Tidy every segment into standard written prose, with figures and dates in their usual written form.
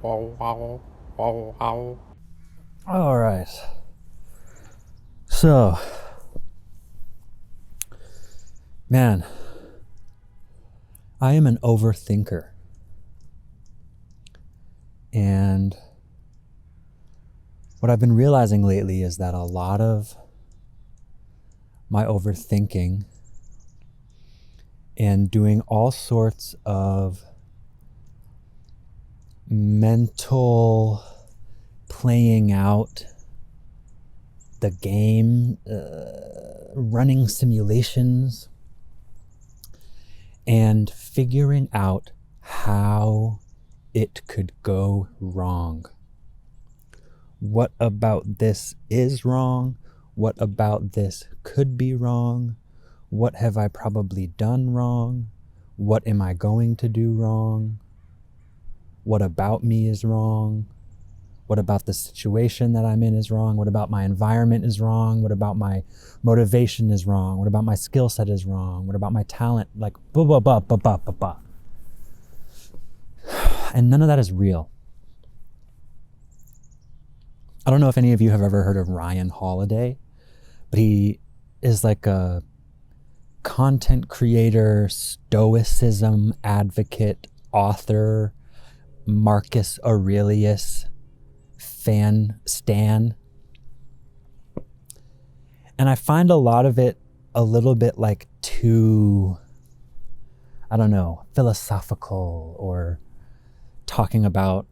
All right. So, man, I am an overthinker. And what I've been realizing lately is that a lot of my overthinking and doing all sorts of mental playing out the game, running simulations, and figuring out how it could go wrong. What about this is wrong? What about this could be wrong? What have I probably done wrong? What am I going to do wrong? What about me is wrong? What about the situation that I'm in is wrong? What about my environment is wrong? What about my motivation is wrong? What about my skill set is wrong? What about my talent? Like, blah, blah, blah, blah, blah, blah, blah. And none of that is real. I don't know if any of you have ever heard of Ryan Holiday, but he is like a content creator, stoicism advocate, author, Marcus Aurelius stan. And I find a lot of it a little bit like too, I don't know, philosophical or talking about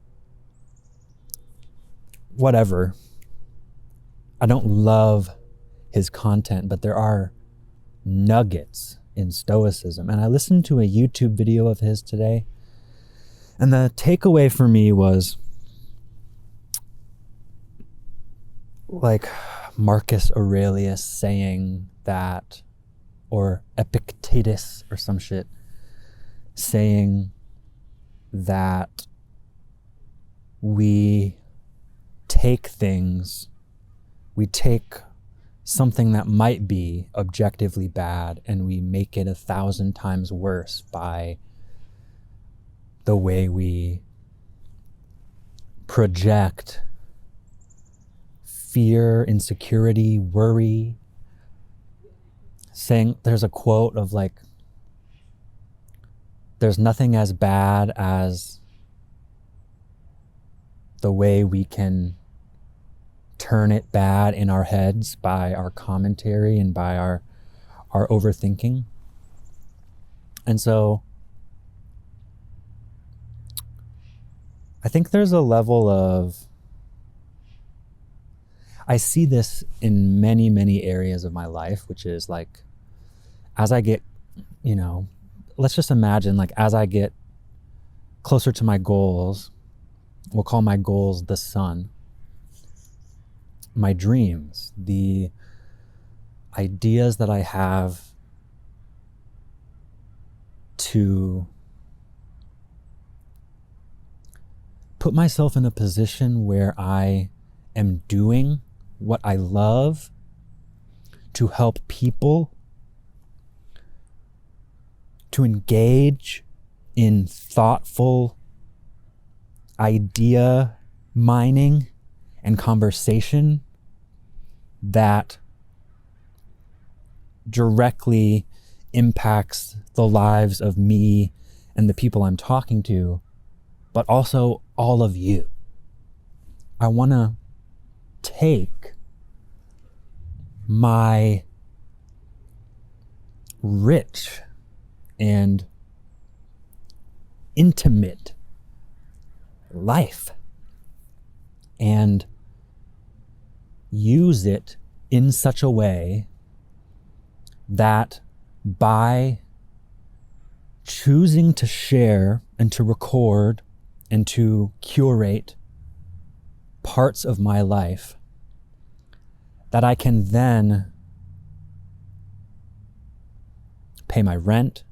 whatever. I don't love his content, but there are nuggets in stoicism. And I listened to a YouTube video of his today, and the takeaway for me was like Marcus Aurelius saying that, or Epictetus or some shit, saying that we take something that might be objectively bad and we make it 1,000 times worse by the way we project fear, insecurity, worry. Saying, there's a quote of like, there's nothing as bad as the way we can turn it bad in our heads by our commentary and by our overthinking. And so I think there's a level of, I see this in many, many areas of my life, which is like, as I get, let's just imagine like as I get closer to my goals, we'll call my goals the sun, my dreams, the ideas that I have to put myself in a position where I am doing what I love to help people, to engage in thoughtful idea mining and conversation that directly impacts the lives of me and the people I'm talking to, but also all of you. I want to take my rich and intimate life and use it in such a way that by choosing to share and to record and to curate parts of my life, that I can then pay my rent,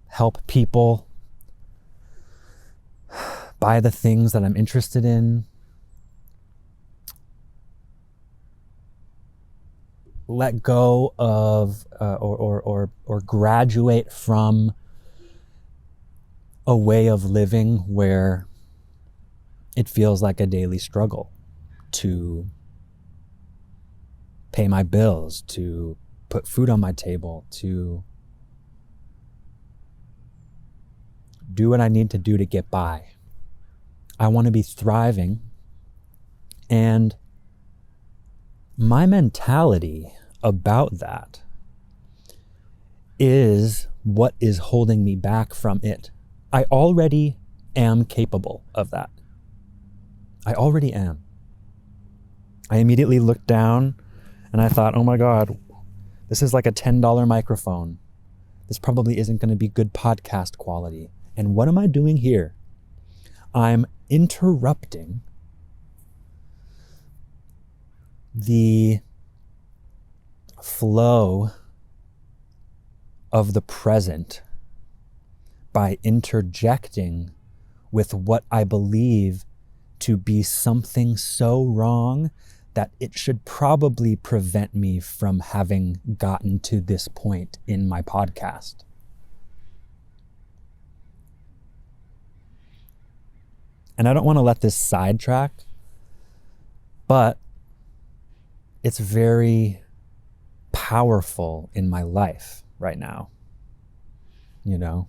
help people buy the things that I'm interested in, let go of or graduate from a way of living where it feels like a daily struggle to pay my bills, to put food on my table, to do what I need to do to get by. I want to be thriving. And my mentality about that is what is holding me back from it. I already am capable of that. I already am. I immediately looked down and I thought, oh my God, this is like a $10 microphone. This probably isn't going to be good podcast quality. And what am I doing here? I'm interrupting the flow of the present by interjecting with what I believe to be something so wrong that it should probably prevent me from having gotten to this point in my podcast. And I don't want to let this sidetrack, but it's very powerful in my life right now, you know?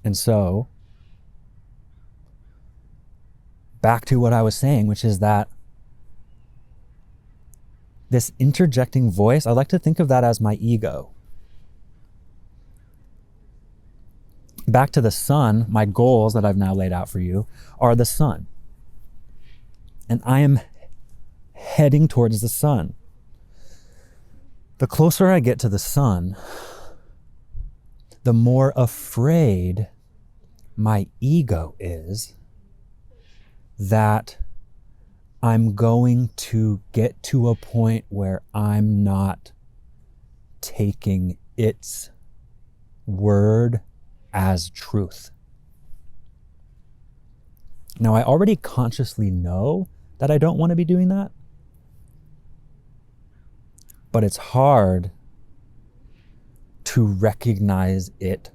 And so, back to what I was saying, which is that this interjecting voice, I like to think of that as my ego. Back to the sun, my goals that I've now laid out for you are the sun. And I am heading towards the sun. The closer I get to the sun, the more afraid my ego is that I'm going to get to a point where I'm not taking its word as truth. Now, I already consciously know that I don't want to be doing that, but it's hard to recognize it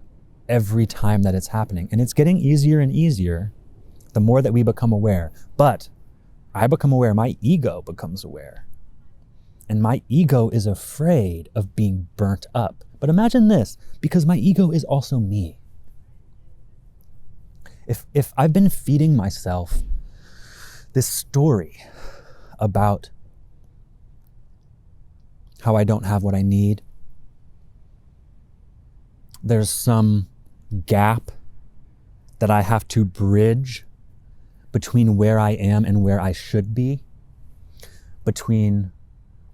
every time that it's happening. And it's getting easier and easier the more that we become aware. But I become aware, my ego becomes aware. And my ego is afraid of being burnt up. But imagine this, because my ego is also me. If I've been feeding myself this story about how I don't have what I need, there's some gap that I have to bridge between where I am and where I should be, between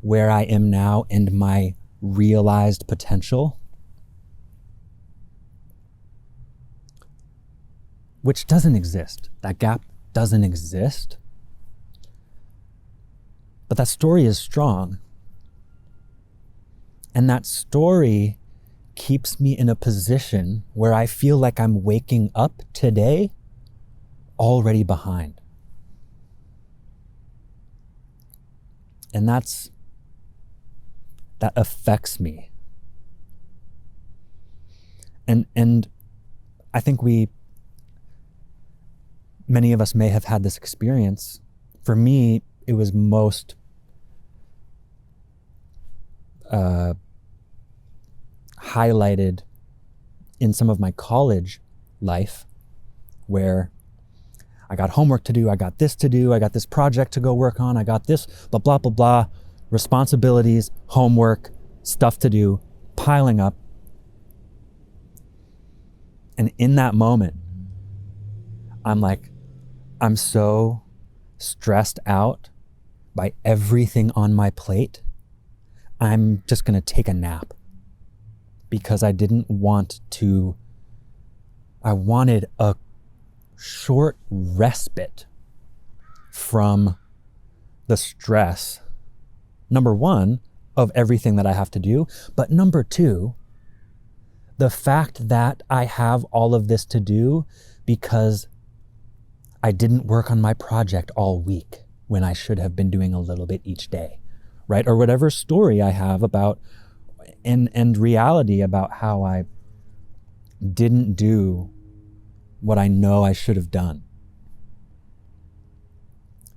where I am now and my realized potential, which doesn't exist. That gap doesn't exist. But that story is strong. And that story keeps me in a position where I feel like I'm waking up today already behind. And that affects me. And I think many of us may have had this experience. For me, it was most highlighted in some of my college life, where I got homework to do, I got this to do, I got this project to go work on, I got this, blah, blah, blah, blah, responsibilities, homework, stuff to do, piling up. And in that moment, I'm so stressed out by everything on my plate, I'm just going to take a nap. Because I wanted a short respite from the stress, number one, of everything that I have to do, but number two, the fact that I have all of this to do because I didn't work on my project all week when I should have been doing a little bit each day, right? Or whatever story I have about and reality about how I didn't do what I know I should have done.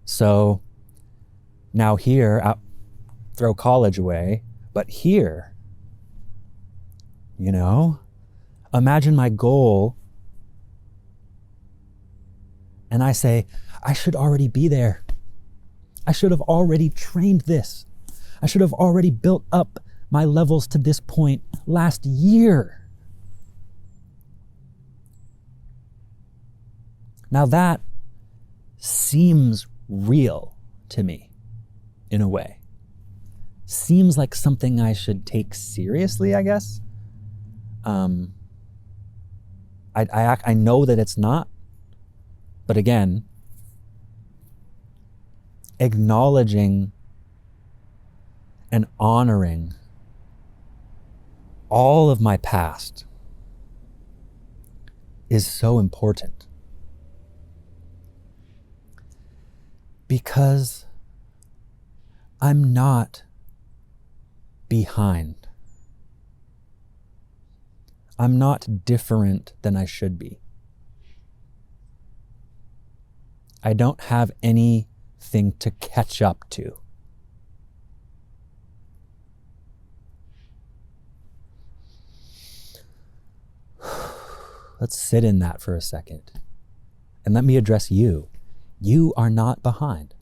So now here, I'll throw college away, but here, imagine my goal and I say, I should already be there. I should have already trained this. I should have already built up my levels to this point last year. Now that seems real to me in a way. Seems like something I should take seriously, I guess. I know that it's not, but again, acknowledging and honoring all of my past is so important. Because I'm not behind. I'm not different than I should be. I don't have anything to catch up to. Let's sit in that for a second. And let me address you. You are not behind.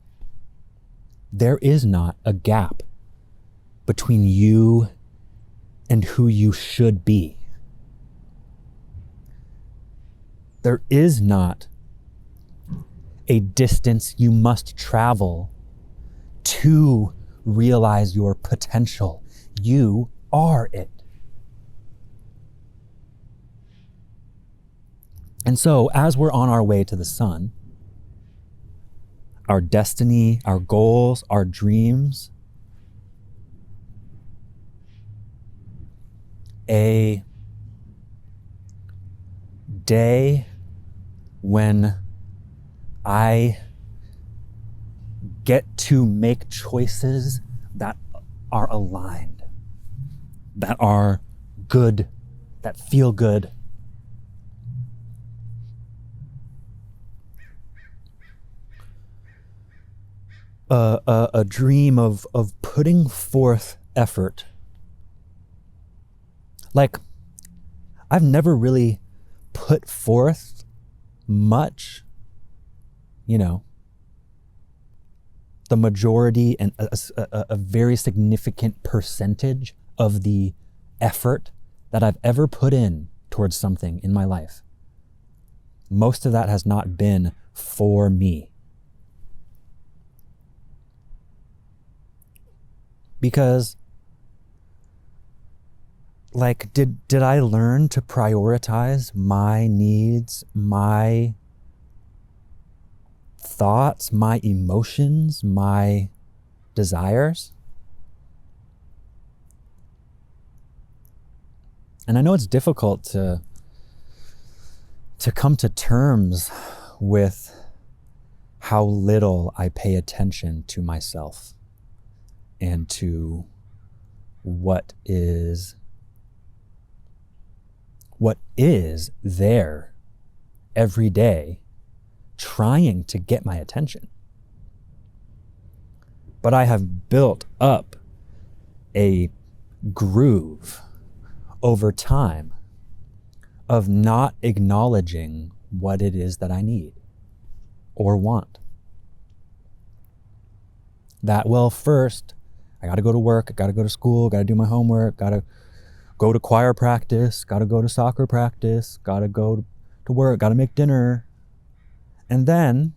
There is not a gap between you and who you should be. There is not a distance you must travel to realize your potential. You are it. And so, as we're on our way to the sun, our destiny, our goals, our dreams, a day when I get to make choices that are aligned, that are good, that feel good. A dream of putting forth effort. Like, I've never really put forth much, the majority and a very significant percentage of the effort that I've ever put in towards something in my life. Most of that has not been for me. Because, did I learn to prioritize my needs, my thoughts, my emotions, my desires? And I know it's difficult to come to terms with how little I pay attention to myself and to what is there every day trying to get my attention. But I have built up a groove over time of not acknowledging what it is that I need or want. That, well, first, I gotta go to work, I gotta go to school, gotta do my homework, gotta go to choir practice, gotta go to soccer practice, gotta go to work, gotta make dinner. And then,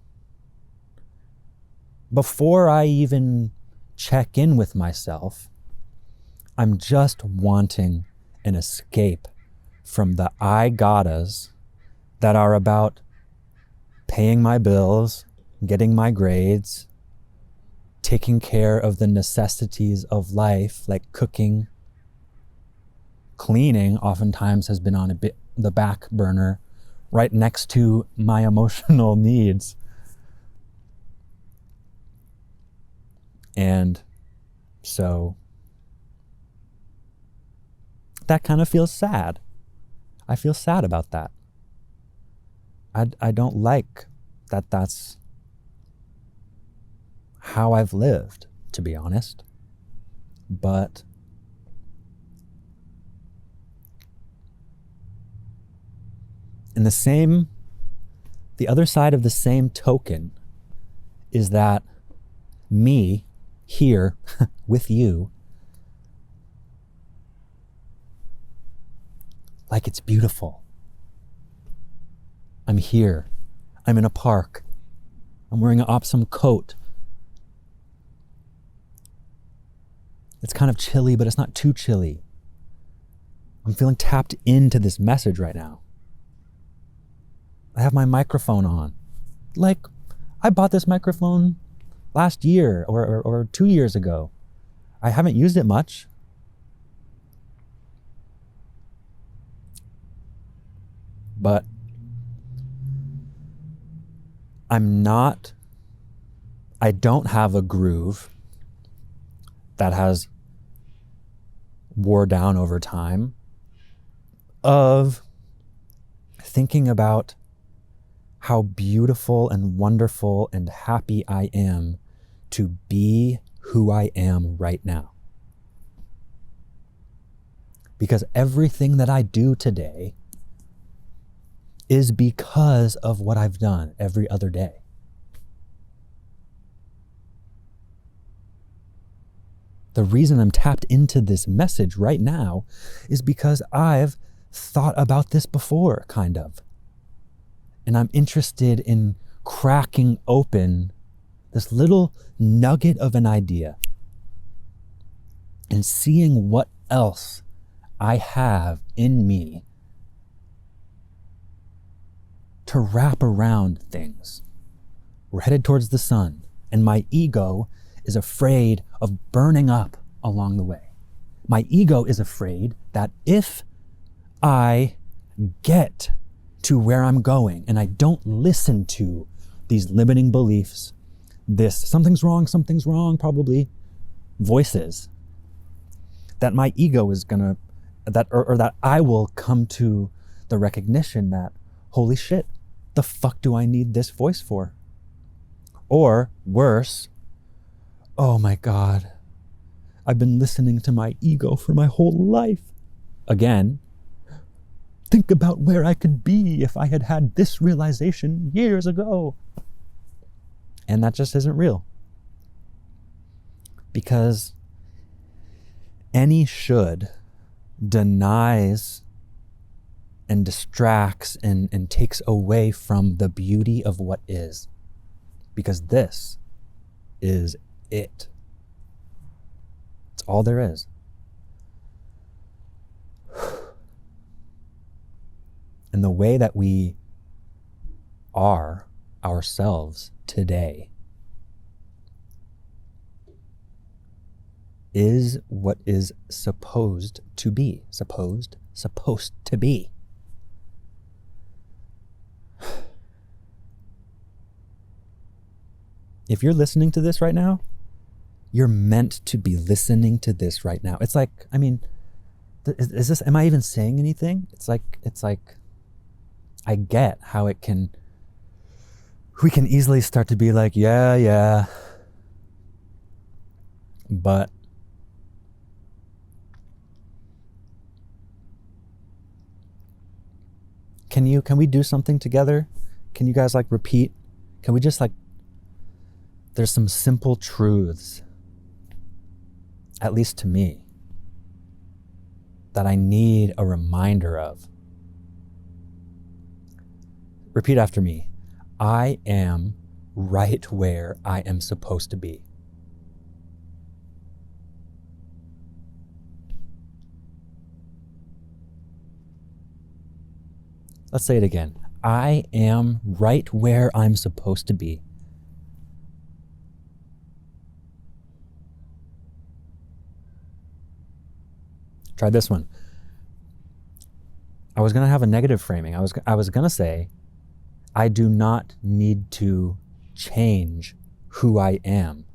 before I even check in with myself, I'm just wanting an escape from the I gottas that are about paying my bills, getting my grades, taking care of the necessities of life, like cooking. Cleaning oftentimes has been on the back burner, right next to my emotional needs. And so that kind of feels sad. I feel sad about that. I don't like that that's how I've lived, to be honest. But in the other side of the same token is that me here with you, like it's beautiful. I'm here. I'm in a park. I'm wearing an awesome coat. It's kind of chilly, but it's not too chilly. I'm feeling tapped into this message right now. I have my microphone on. Like, I bought this microphone last year or 2 years ago. I haven't used it much. But I don't have a groove that has wore down over time of thinking about how beautiful and wonderful and happy I am to be who I am right now. Because everything that I do today is because of what I've done every other day. The reason I'm tapped into this message right now is because I've thought about this before, kind of. And I'm interested in cracking open this little nugget of an idea and seeing what else I have in me to wrap around things. We're headed towards the sun, and my ego is afraid of burning up along the way. My ego is afraid that if I get to where I'm going and I don't listen to these limiting beliefs, this something's wrong, probably voices, that my ego is gonna, that I will come to the recognition that, holy shit, the fuck do I need this voice for? Or worse, oh my God, I've been listening to my ego for my whole life. Again, think about where I could be if I had had this realization years ago. And that just isn't real. Because any should denies and distracts and takes away from the beauty of what is. Because this is it. It's all there is. And the way that we are ourselves today is what is supposed to be. Supposed to be. If you're listening to this right now, you're meant to be listening to this right now. It's like, I mean, is this, am I even saying anything? It's like, I get how we can easily start to be like, yeah. But can we do something together? Can you guys like repeat? Can we just like, there's some simple truths, at least to me, that I need a reminder of. Repeat after me. I am right where I am supposed to be. Let's say it again. I am right where I'm supposed to be. Try this one. I was going to have a negative framing. I was going to say, I do not need to change who I am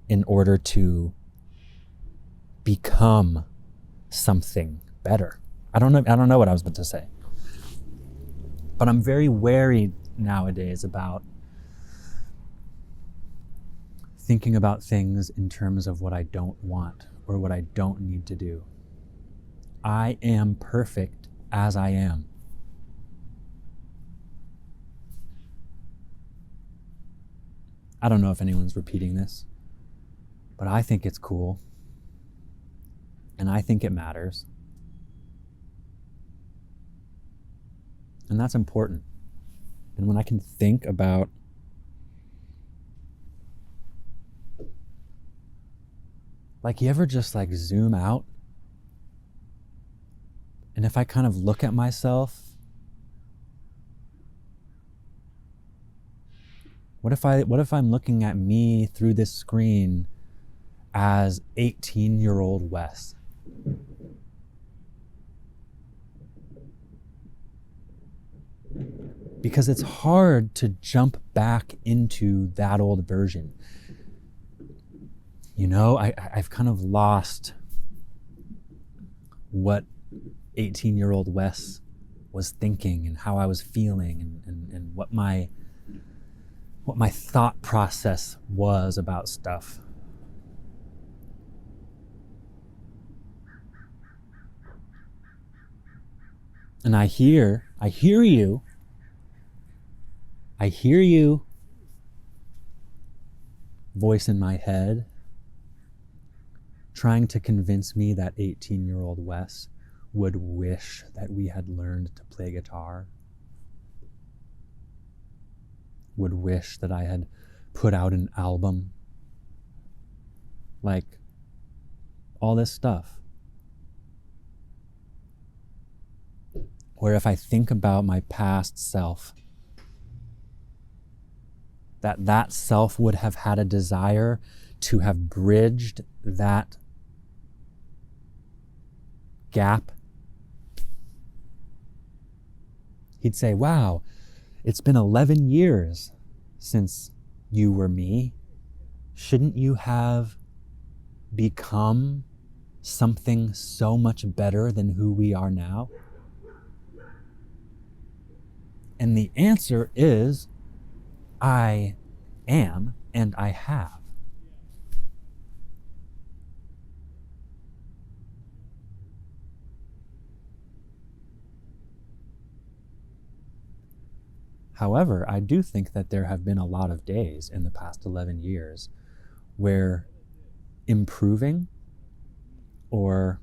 in order to become something better. I don't know what I was about to say. But I'm very wary nowadays about thinking about things in terms of what I don't want or what I don't need to do. I am perfect as I am. I don't know if anyone's repeating this, but I think it's cool. And I think it matters. And that's important. And when I can think about you ever just zoom out? And if I kind of look at myself, what if I'm looking at me through this screen as 18-year-old Wes? Because it's hard to jump back into that old version. I've kind of lost what 18-year-old Wes was thinking and how I was feeling and what my thought process was about stuff. And I hear you, voice in my head, trying to convince me that 18-year-old Wes would wish that we had learned to play guitar, would wish that I had put out an album, all this stuff. Where if I think about my past self, that self would have had a desire to have bridged that gap. He'd say, wow, it's been 11 years since you were me. Shouldn't you have become something so much better than who we are now? And the answer is, I am and I have. However, I do think that there have been a lot of days in the past 11 years where improving or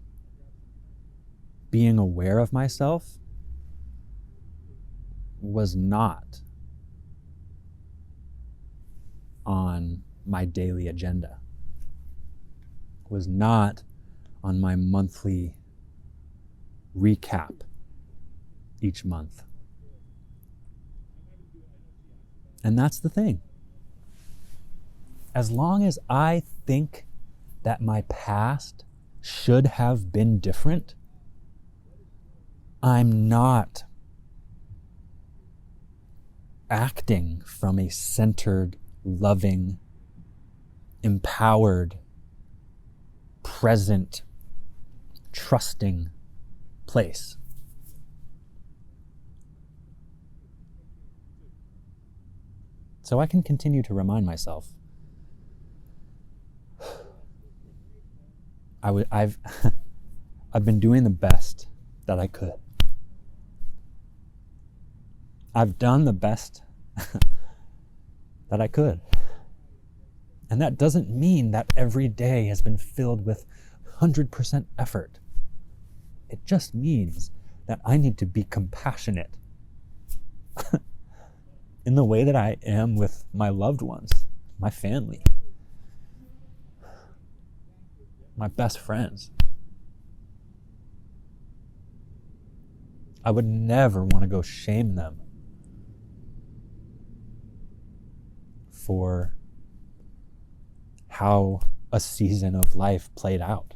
being aware of myself was not on my daily agenda, was not on my monthly recap each month. And that's the thing. As long as I think that my past should have been different, I'm not acting from a centered, loving, empowered, present, trusting place. So I can continue to remind myself, I've been doing the best that I could. I've done the best that I could. And that doesn't mean that every day has been filled with 100% effort. It just means that I need to be compassionate in the way that I am with my loved ones, my family, my best friends. I would never want to go shame them for how a season of life played out.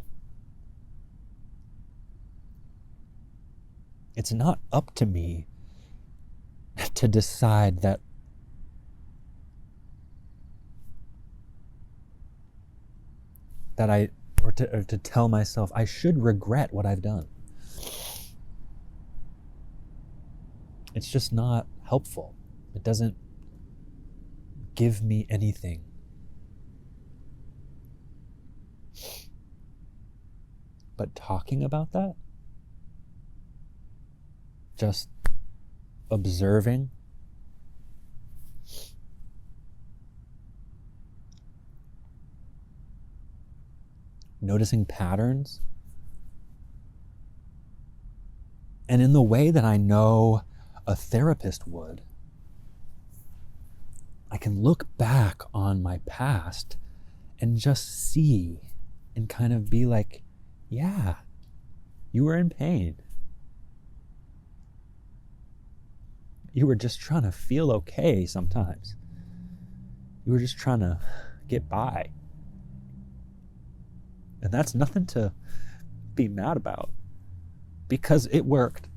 It's not up to me to decide that or to tell myself I should regret what I've done. It's just not helpful. It doesn't give me anything. But talking about that, just observing, noticing patterns, and in the way that I know a therapist would, I can look back on my past and just see and kind of be like, yeah, you were in pain. You were just trying to feel okay sometimes. You were just trying to get by. And that's nothing to be mad about, because it worked.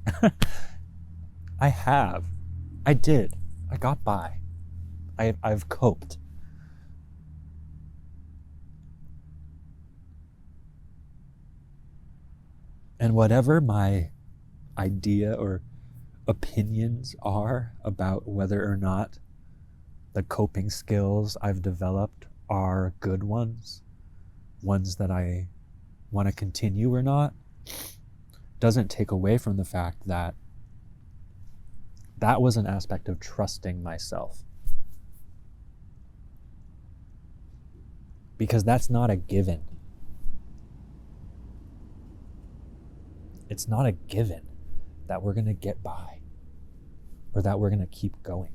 I did. I got by. I've coped. And whatever my idea or opinions are about whether or not the coping skills I've developed are good ones that I want to continue or not, doesn't take away from the fact that that was an aspect of trusting myself. Because that's not a given. It's not a given that we're going to get by or that we're going to keep going.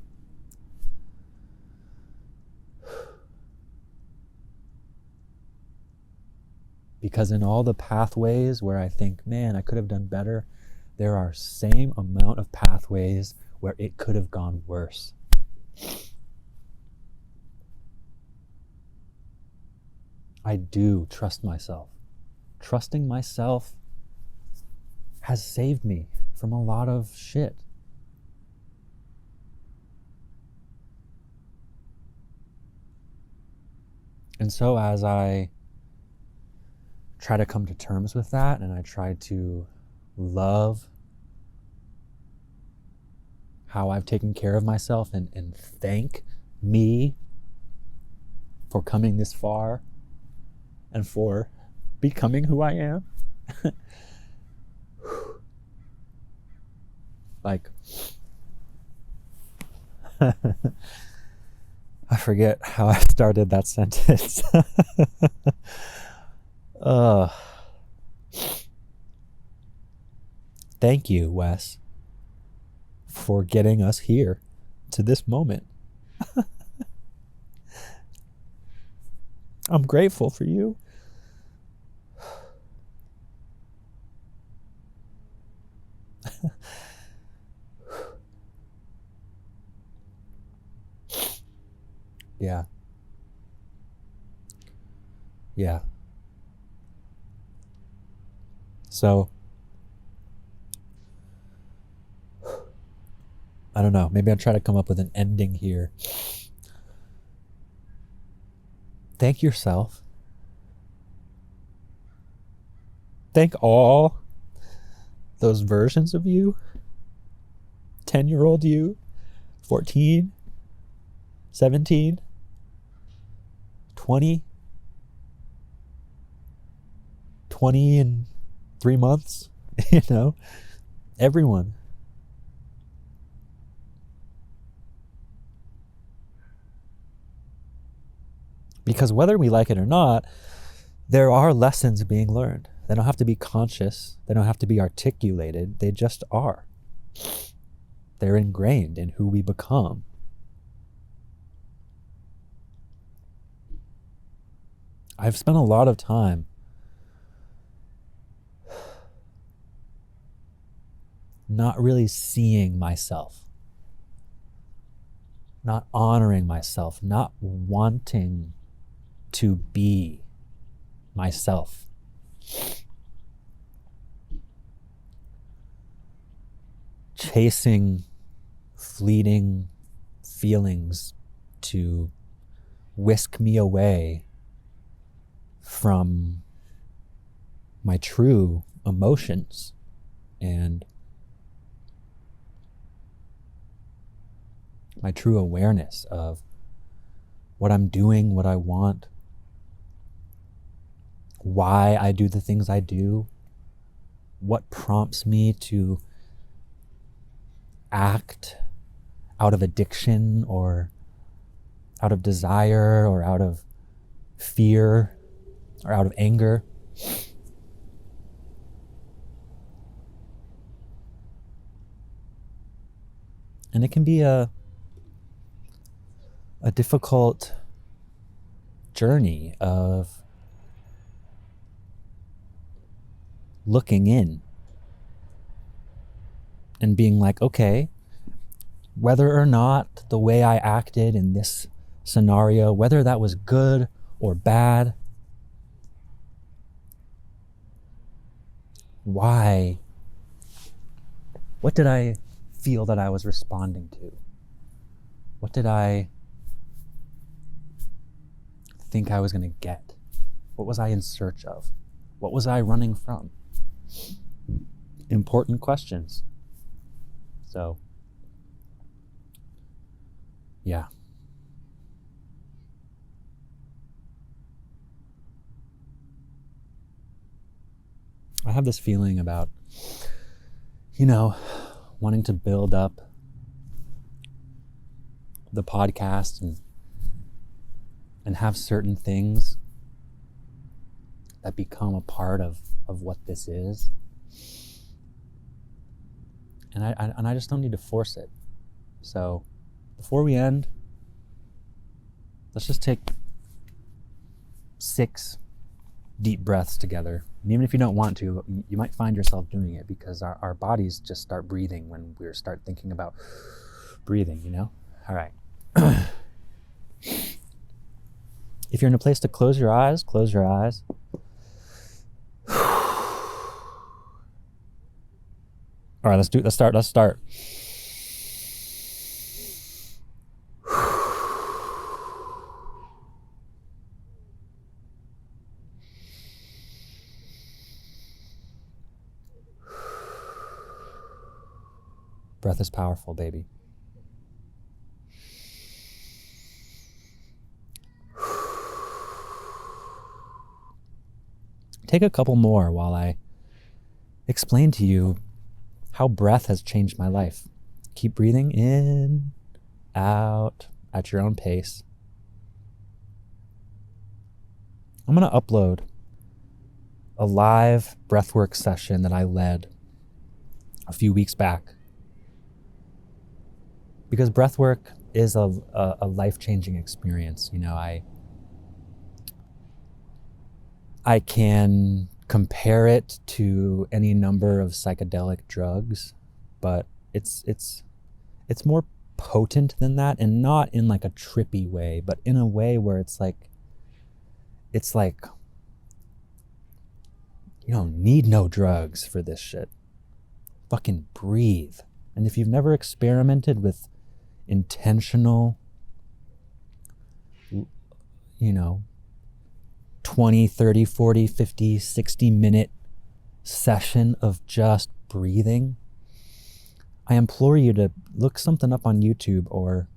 Because in all the pathways where I think, man, I could have done better, there are same amount of pathways where it could have gone worse. I do trust myself. Trusting myself has saved me from a lot of shit. And so as I try to come to terms with that, and I try to love how I've taken care of myself and thank me for coming this far and for becoming who I am. Like, I forget how I started that sentence. Thank you, Wes, for getting us here to this moment. I'm grateful for you. Yeah. Yeah. So, I don't know. Maybe I'll try to come up with an ending here. Thank yourself. Thank all those versions of you. 10-year-old you, 14, 17, 20 and 3 months, everyone. Because whether we like it or not, there are lessons being learned. They don't have to be conscious. They don't have to be articulated. They just are. They're ingrained in who we become. I've spent a lot of time not really seeing myself, not honoring myself, not wanting to be myself. Chasing fleeting feelings to whisk me away from my true emotions and my true awareness of what I'm doing, what I want, why I do the things I do, what prompts me to act out of addiction or out of desire or out of fear or out of anger. And it can be a difficult journey of looking in and being like, okay, whether or not the way I acted in this scenario, whether that was good or bad, why? What did I feel that I was responding to? What did I think I was going to get? What was I in search of? What was I running from? Important questions. So, yeah. I have this feeling about, wanting to build up the podcast and have certain things that become a part of what this is. And I just don't need to force it. So before we end, let's just take 6 deep breaths together. And even if you don't want to, you might find yourself doing it because our bodies just start breathing when we start thinking about breathing, All right. If you're in a place to close your eyes, close your eyes. All right, let's start. Breath is powerful, baby. Take a couple more while I explain to you how breath has changed my life. Keep breathing in, out, at your own pace. I'm going to upload a live breathwork session that I led a few weeks back. Because breathwork is a life-changing experience. I can compare it to any number of psychedelic drugs, but it's more potent than that, and not in like a trippy way, but in a way where it's like you don't need no drugs for this shit. Fucking breathe. And if you've never experimented with intentional, 20, 30, 40, 50, 60 minute session of just breathing, I implore you to look something up on YouTube or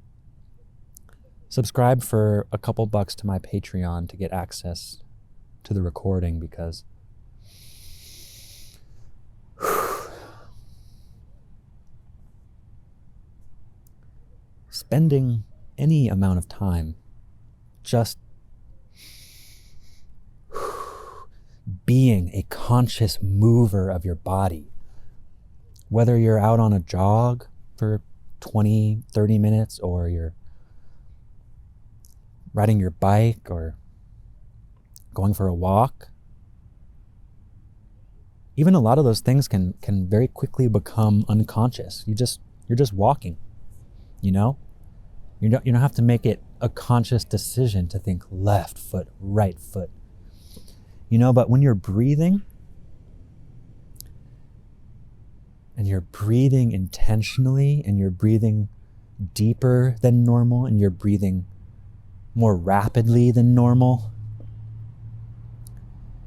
subscribe for a couple bucks to my Patreon to get access to the recording, because spending any amount of time just being a conscious mover of your body, whether you're out on a jog for 20, 30 minutes, or you're riding your bike or going for a walk. Even a lot of those things can very quickly become unconscious. You're just walking, You don't have to make it a conscious decision to think left foot, right foot. But when you're breathing, and you're breathing intentionally, and you're breathing deeper than normal, and you're breathing more rapidly than normal,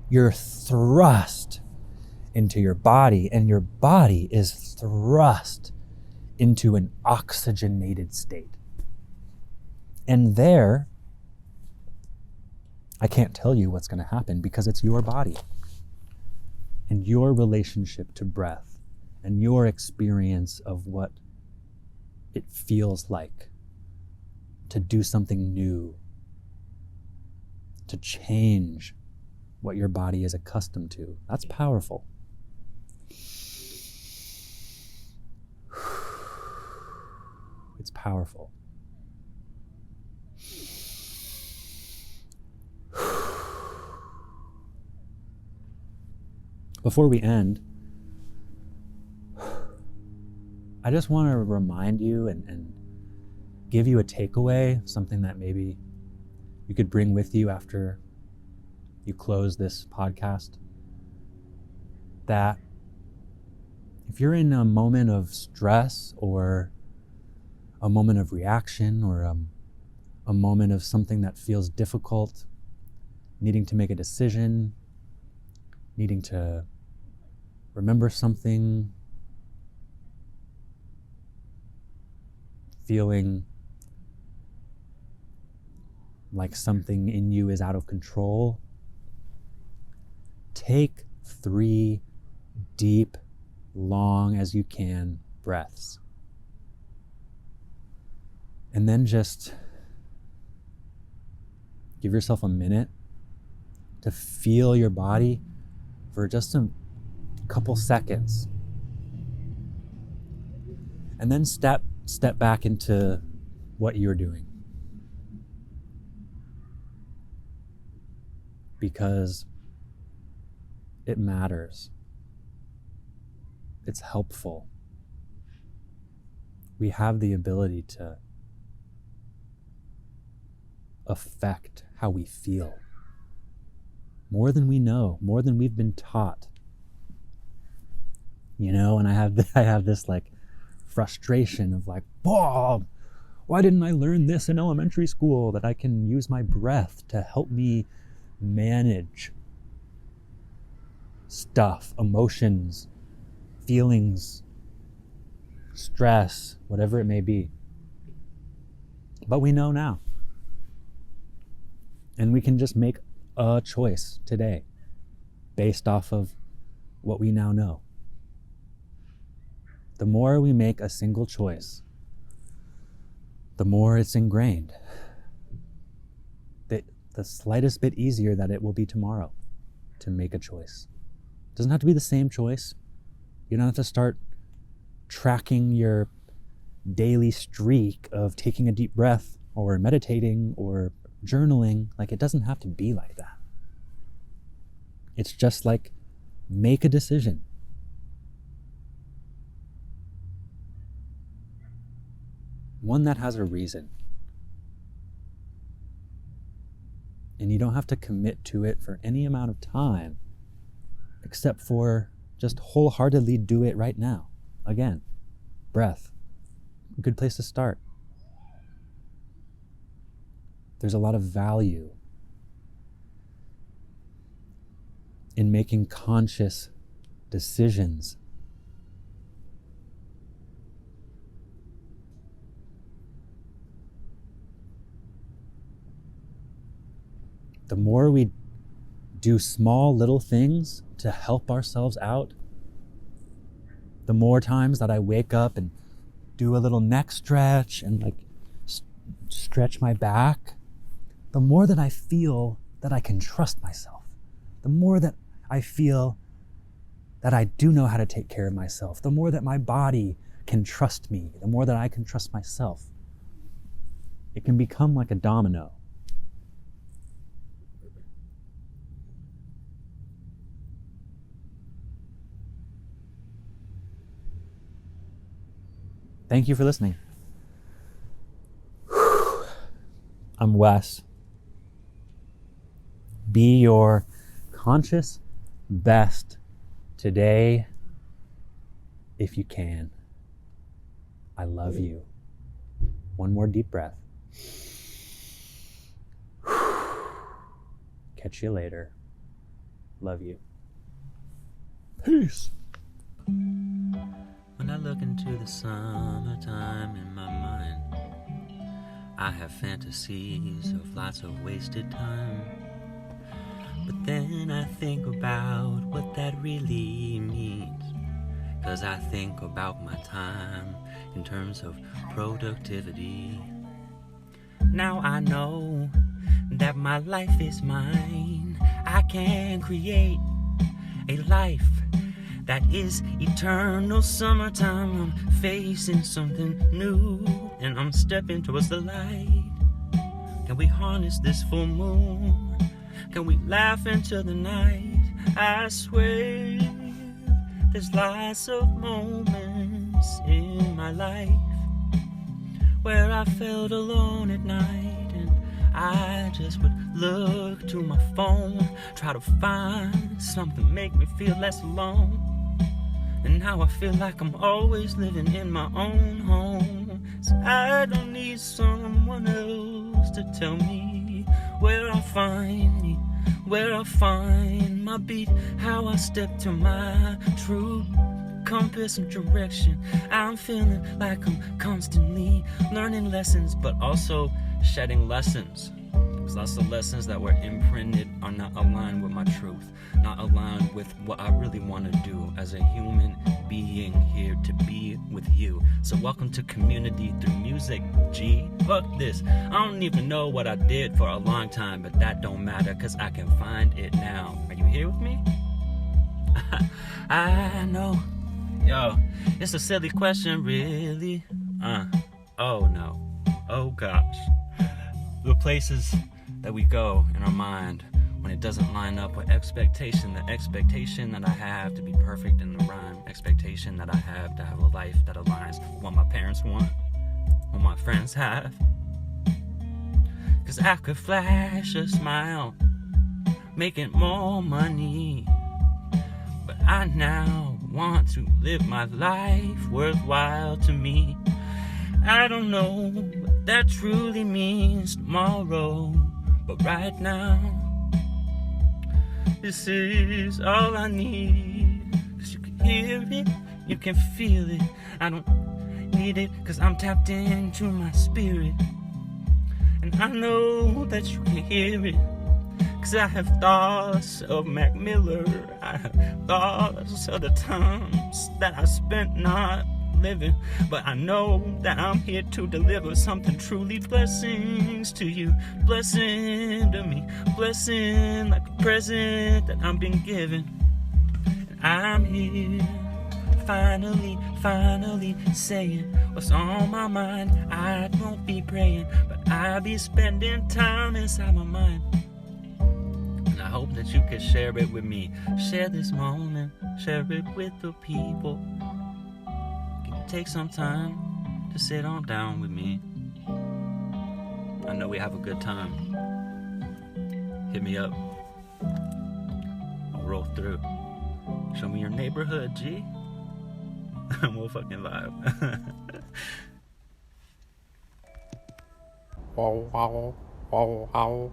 you're thrust into your body, and your body is thrust into an oxygenated state. And there, I can't tell you what's going to happen because it's your body and your relationship to breath and your experience of what it feels like to do something new, to change what your body is accustomed to. That's powerful. It's powerful. Before we end, I just want to remind you and give you a takeaway, something that maybe you could bring with you after you close this podcast. That if you're in a moment of stress or a moment of reaction or a moment of something that feels difficult, needing to make a decision, needing to remember something, feeling like something in you is out of control, take 3 deep, long as you can breaths. And then just give yourself a minute to feel your body for just a couple seconds. And then step back into what you're doing. Because it matters. It's helpful. We have the ability to affect how we feel. More than we know, more than we've been taught. You know, and I have this like frustration of like, whoa, why didn't I learn this in elementary school, that I can use my breath to help me manage stuff, emotions, feelings, stress, whatever it may be. But we know now. And we can just make a choice today based off of what we now know. The more we make a single choice, the more it's ingrained. The slightest bit easier that it will be tomorrow to make a choice. It doesn't have to be the same choice. You don't have to start tracking your daily streak of taking a deep breath or meditating or journaling. Like, it doesn't have to be like that. It's just like, make a decision. One that has a reason. And you don't have to commit to it for any amount of time, except for just wholeheartedly do it right now. Again, breath, a good place to start. There's a lot of value in making conscious decisions. The more we do small little things to help ourselves out, the more times that I wake up and do a little neck stretch and like stretch my back, the more that I feel that I can trust myself, the more that I feel that I do know how to take care of myself, the more that my body can trust me, the more that I can trust myself. It can become like a domino. Thank you for listening. I'm Wes. Be your conscious best today if you can. I love you. One more deep breath. Catch you later. Love you. Peace. When I look into the summertime in my mind, I have fantasies of lots of wasted time. But then I think about what that really means. 'Cause I think about my time in terms of productivity. Now I know that my life is mine. I can create a life that is eternal summertime. I'm facing something new and I'm stepping towards the light. Can we harness this full moon? Can we laugh into the night? I swear there's lots of moments in my life where I felt alone at night, and I just would look to my phone, try to find something to make me feel less alone. And now I feel like I'm always living in my own home. So I don't need someone else to tell me where I find me, where I find my beat, how I step to my true compass and direction. I'm feeling like I'm constantly learning lessons, but also shedding lessons. Because lots of lessons that were imprinted are not aligned with my truth, not aligned with what I really want to do as a human being here to be with you. So welcome to community through music, G. Fuck this. I don't even know what I did for a long time, but that don't matter because I can find it now. Are you here with me? I know. Yo, it's a silly question, really. Oh no. Oh gosh. The places that we go in our mind when it doesn't line up with expectation, the expectation that I have to be perfect in the rhyme, expectation that I have to have a life that aligns with what my parents want, what my friends have. 'Cause I could flash a smile, making more money, but I now want to live my life worthwhile to me. I don't know what that truly means tomorrow, but right now, this is all I need. 'Cause you can hear it, you can feel it. I don't need it 'cause I'm tapped into my spirit. And I know that you can hear it 'cause I have thoughts of Mac Miller. I have thoughts of the times that I spent not living. But I know that I'm here to deliver something truly blessings to you. Blessing to me. Blessing like a present that I'm being given. And I'm here finally saying what's on my mind. I won't be praying, but I'll be spending time inside my mind. I hope that you can share it with me. Share this moment, share it with the people. Can you take some time to sit on down with me? I know we have a good time. Hit me up. I'll roll through. Show me your neighborhood, G. We'll fucking vibe. Wow, wow, wow, wow.